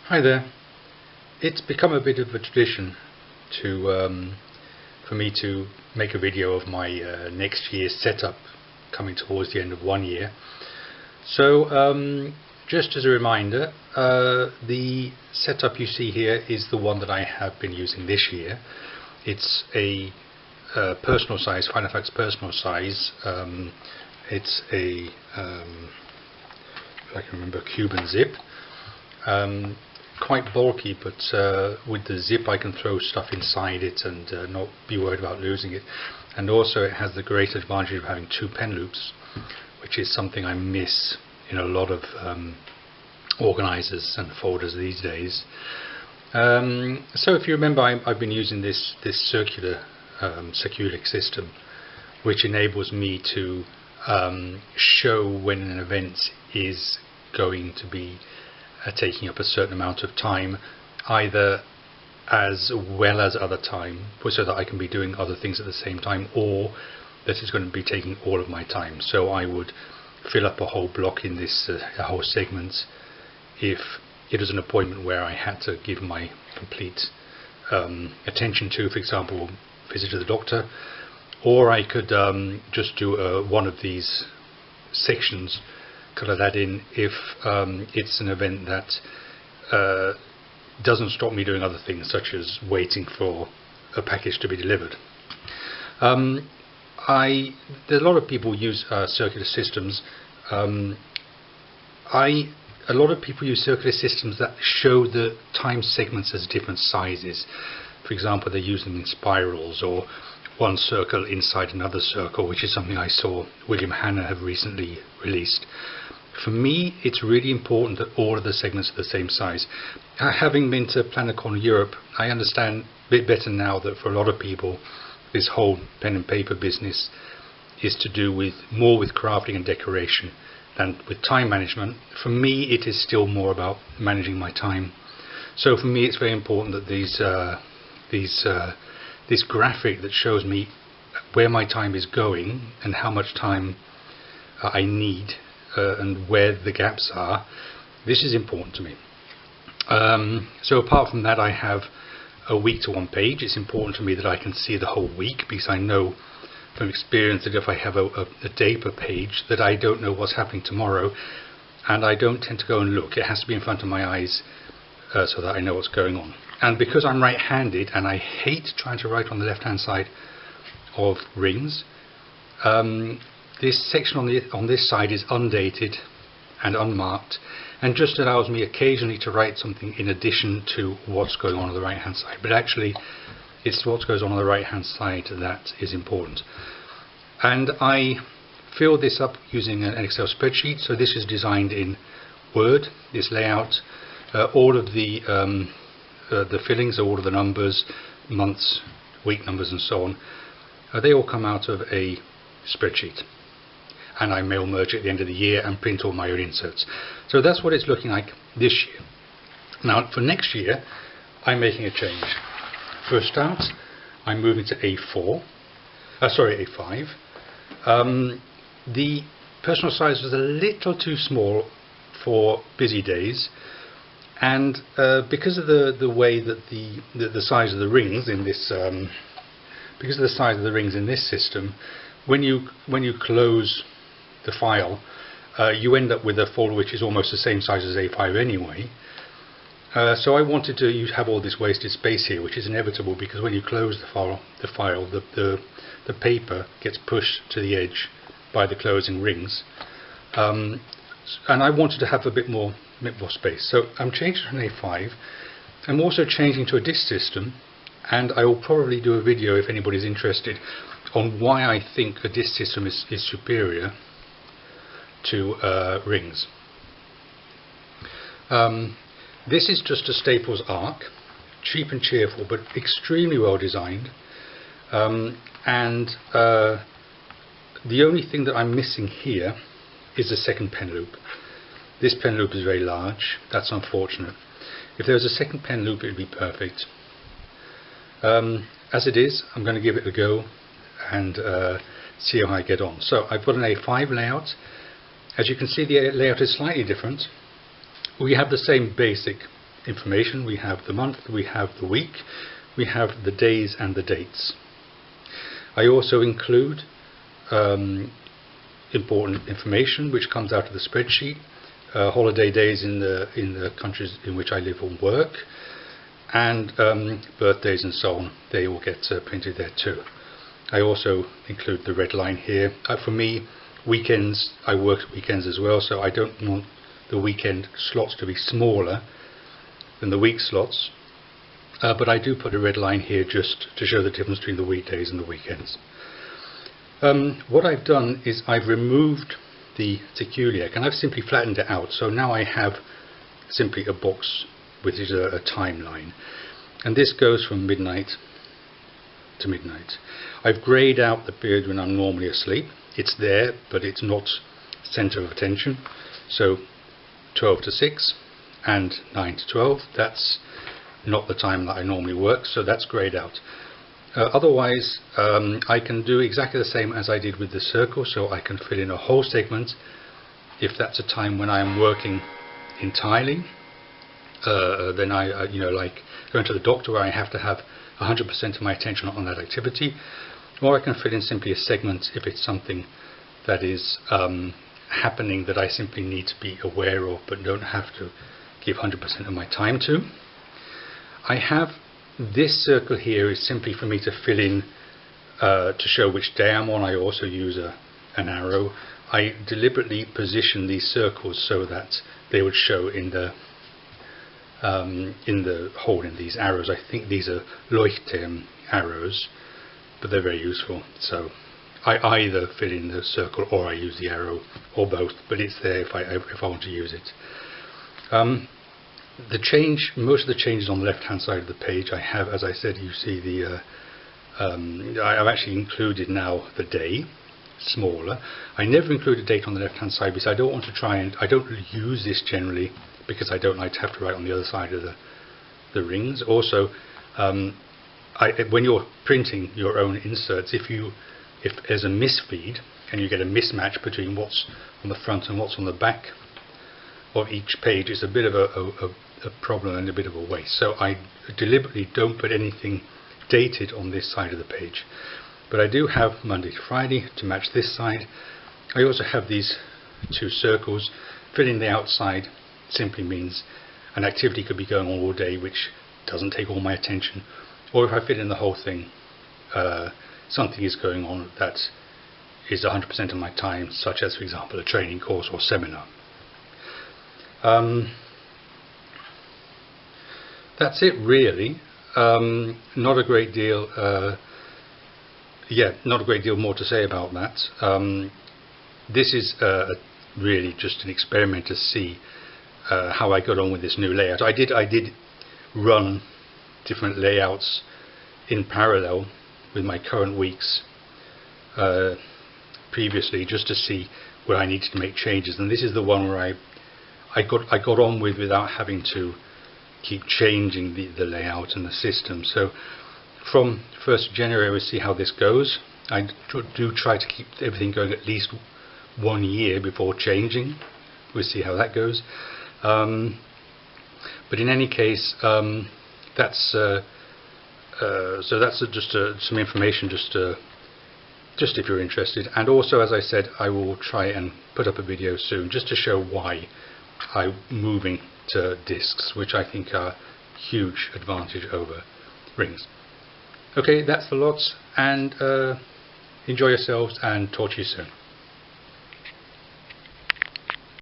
Hi there. It's become a bit of a tradition for me to make a video of my next year's setup coming towards the end of 1 year. So just as a reminder, the setup you see here is the one that I have been using this year. It's a personal size, Final Effects personal size. It's a, if I can remember, Cuban zip. Quite bulky, but with the zip I can throw stuff inside it and not be worried about losing it. And also it has the great advantage of having 2 pen loops, which is something I miss in a lot of organisers and folders these days. So if you remember, I've been using this Zirkuluak system, which enables me to show when an event is going to be taking up a certain amount of time, either as well as other time, so that I can be doing other things at the same time, or that it's going to be taking all of my time. So I would fill up a whole block in this whole segment if it was an appointment where I had to give my complete attention to, for example, visit to the doctor, or I could just do one of these sections, colour that in if it's an event that doesn't stop me doing other things, such as waiting for a package to be delivered. A lot of people use circular systems. A lot of people use circular systems that show the time segments as different sizes. For example, they use them in spirals, or one circle inside another circle, which is something I saw William Hanna have recently released. For me, it's really important that all of the segments are the same size. Having been to PlanetCon Europe, I understand a bit better now that for a lot of people this whole pen and paper business is to do with more with crafting and decoration than with time management. For me, it is still more about managing my time. So for me, it's very important that this graphic that shows me where my time is going and how much time I need and where the gaps are, this is important to me. So apart from that, I have a week to one page. It's important to me that I can see the whole week, because I know from experience that if I have a day per page, that I don't know what's happening tomorrow, and I don't tend to go and look. It has to be in front of my eyes so that I know what's going on. And because I'm right-handed and I hate trying to write on the left-hand side of rings, this section on this side is undated and unmarked, and just allows me occasionally to write something in addition to what's going on the right hand side. But actually it's what goes on the right hand side that is important. And I fill this up using an Excel spreadsheet. So this is designed in Word, this layout. All of the fillings, all of the numbers, months, week numbers and so on, they all come out of a spreadsheet, and I mail merge at the end of the year and print all my own inserts. So that's what it's looking like this year. Now for next year, I'm making a change. For a start, I'm moving to A5. The personal size was a little too small for busy days, and because of the way that the size of the rings in this because of the size of the rings in this system, when you close the file, you end up with a folder which is almost the same size as A5 anyway. So I wanted to have all this wasted space here, which is inevitable because when you close the file, the paper gets pushed to the edge by the closing rings, and I wanted to have a bit more space. So I'm changing to an A5. I'm also changing to a disk system, and I will probably do a video if anybody's interested on why I think a disk system is superior to rings. This is just a Staples Arc, cheap and cheerful, but extremely well designed. And the only thing that I'm missing here is a second pen loop. This pen loop is very large. That's unfortunate. If there was a second pen loop, it would be perfect. As it is, I'm going to give it a go and see how I get on. So I've got an A5 layout. As you can see, the layout is slightly different. We have the same basic information. We have the month, we have the week, we have the days and the dates. I also include important information which comes out of the spreadsheet, holiday days in the countries in which I live or work, and birthdays and so on. They all get printed there too. I also include the red line here. For me, weekends, I work weekends as well, so I don't want the weekend slots to be smaller than the week slots, but I do put a red line here just to show the difference between the weekdays and the weekends. What I've done is I've removed the Zirkuluak and I've simply flattened it out, so now I have simply a box which is a timeline, and this goes from midnight to midnight. I've greyed out the period when I'm normally asleep. It's there, but it's not centre of attention. So 12 to 6 and 9 to 12, that's not the time that I normally work, so that's greyed out. Otherwise, I can do exactly the same as I did with the circle, so I can fill in a whole segment if that's a time when I am working entirely. Then I, like going to the doctor where I have to have 100% of my attention on that activity, or I can fill in simply a segment if it's something that is happening that I simply need to be aware of but don't have to give 100% of my time to. I have this circle here is simply for me to fill in to show which day I'm on. I also use an arrow. I deliberately position these circles so that they would show in the hole in these arrows. I think these are Leuchtturm arrows, but they're very useful. So I either fill in the circle or I use the arrow, or both, but it's there if I want to use it. Most of the changes on the left hand side of the page I have, as I said, you see the I've actually included now the day, smaller. I never include a date on the left hand side because I don't want to I don't use this generally because I don't like to have to write on the other side of the rings. Also, when you're printing your own inserts, if there's a misfeed and you get a mismatch between what's on the front and what's on the back of each page, it's a bit of a problem and a bit of a waste. So I deliberately don't put anything dated on this side of the page. But I do have Monday to Friday to match this side. I also have these two circles. Filling the outside simply means an activity could be going on all day which doesn't take all my attention, or if I fit in the whole thing, something is going on that is 100% of my time, such as, for example, a training course or seminar. That's it really. Not a great deal not a great deal more to say about that. This is really just an experiment to see how I got on with this new layout. I did run different layouts in parallel with my current weeks previously, just to see where I needed to make changes, and this is the one where I got on with without having to keep changing the layout and the system. So from 1st of January we'll see how this goes. I do try to keep everything going at least 1 year before changing. We'll see how that goes. But in any case, that's just some information, just if you're interested. And also, as I said, I will try and put up a video soon just to show why I'm moving to discs, which I think are a huge advantage over rings. Okay, that's the lots, and enjoy yourselves and talk to you soon.